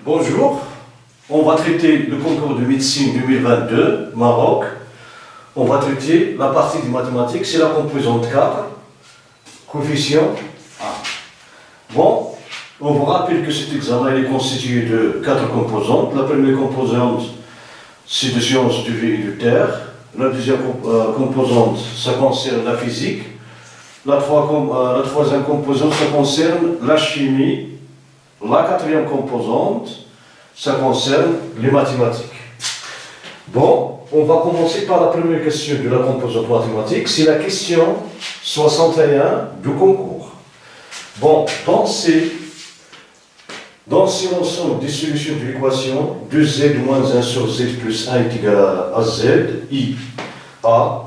Bonjour, on va traiter le concours de médecine 2022, Maroc. On va traiter la partie des mathématiques, c'est la composante 4, coefficient A. Bon, on vous rappelle que cet examen est constitué de 4 composantes. La première composante, c'est de sciences du vie et de terre. La deuxième composante, ça concerne la physique. La troisième composante, ça concerne la chimie. La quatrième composante, ça concerne les mathématiques. Bon, on va commencer par la première question de la composante mathématique. C'est la question 61 du concours. Bon, dans ces ensembles des solutions de l'équation 2z moins 1 sur z plus 1 est égal à z, i, a,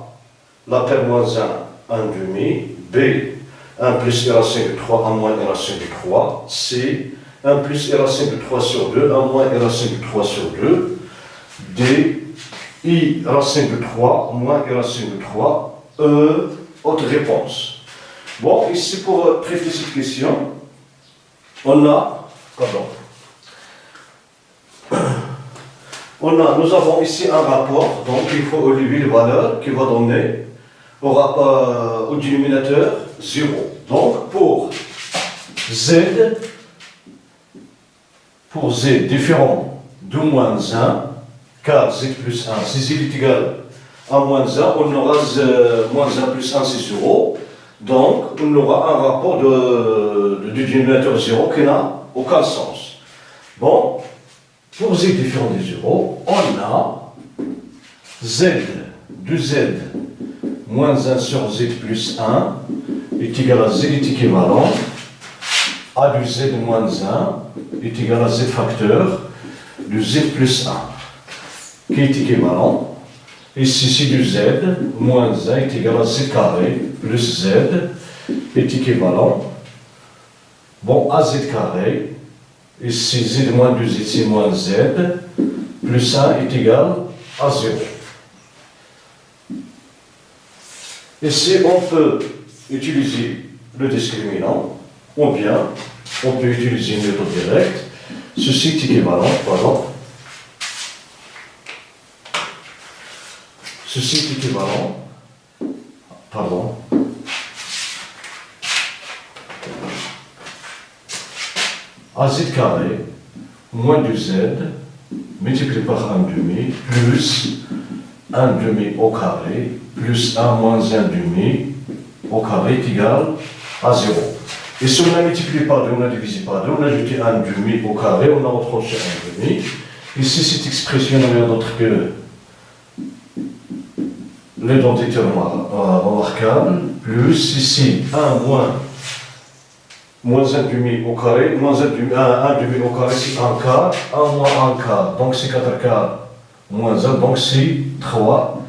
la paire moins 1, 1 demi, b, 1 plus r racine de 3, 1 moins r racine de 3, c, 1 plus r racine de 3 sur 2, 1 moins r racine de 3 sur 2, d, i racine de 3, moins r racine de 3, e, autre réponse. Bon, ici pour traiter cette question, nous avons ici un rapport, donc il faut élever les valeurs qui va donner au dénominateur 0. Donc pour z différent de moins 1, car z plus 1, si z est égal à moins 1, on aura moins 1 plus 1, c'est 0. Donc on aura un rapport de dénominateur 0 qui n'a aucun sens. Bon, pour z différent de 0, on a z de z moins 1 sur z plus 1 est égal à z est équivalent a de z moins 1 est égal à z facteur de z plus 1 qui est équivalent. Ici, de z moins 1 est égal à z carré plus z est équivalent à z carré. Ici, z moins 2z, c'est moins z plus 1 est égal à 0. Ici, on peut utiliser le discriminant, ou bien on peut utiliser une méthode directe. Ceci est équivalent, Ceci est équivalent, à z carré moins 2z multiplié par 1 demi plus 1 demi au carré plus 1 moins 1 demi au carré est égal à 0. Et si on a multiplié par 2, on a divisé par 2, on a ajouté 1 demi au carré, on a retranché 1 demi. Ici, cette expression n'a rien d'autre que l'identité remarquable, plus ici 1 moins 1 demi au carré, moins 1 demi au carré, c'est 1 quart, 1 moins 1 quart, donc c'est 4 quarts moins 1, donc c'est 3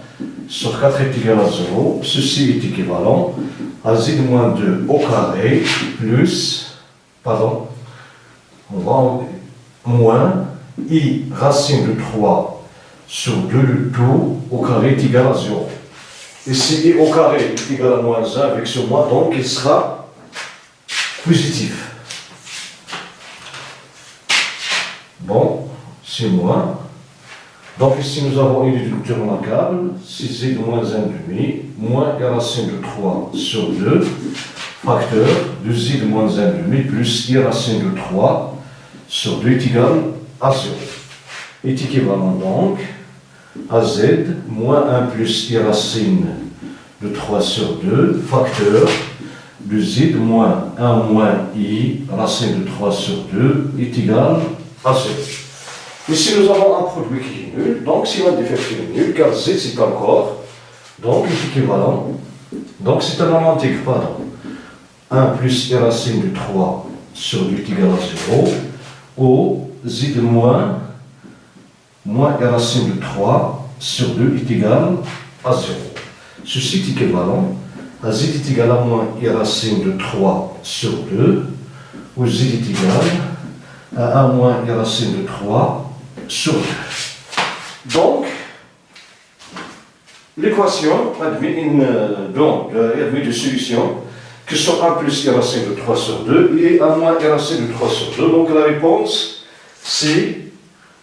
sur 4 est égal à 0. Ceci est équivalent à z moins 2 au carré plus, moins i racine de 3 sur 2 le tout au carré est égal à 0. Ici, i au carré est égal à moins 1 avec ce moins, donc il sera positif. Bon, c'est moins. Donc ici, nous avons une déduction remarquable, c'est z moins 1 demi, moins i racine de 3 sur 2, facteur de z moins 1 demi plus i racine de 3 sur 2 est égal à 0. Est équivalent donc à z moins 1 plus i racine de 3 sur 2, facteur de z moins 1 moins i racine de 3 sur 2 est égal à 0. Ici, nous avons un produit qui est nul, donc si l'un des facteurs est nul, car z c'est un corps, donc il est équivalent, donc c'est un nombre entier, 1 plus i racine de 3 sur 2 est égal à 0, ou z moins i racine de 3 sur 2 est égal à 0. Ceci est équivalent à z est égal à moins i racine de 3 sur 2, où z est égal à 1 moins i racine de 3 sur 2. Donc, l'équation admet des solutions qui sont 1 plus i racine de 3 sur 2 et 1 moins i racine de 3 sur 2. Donc la réponse C,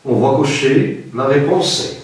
on va cocher la réponse C.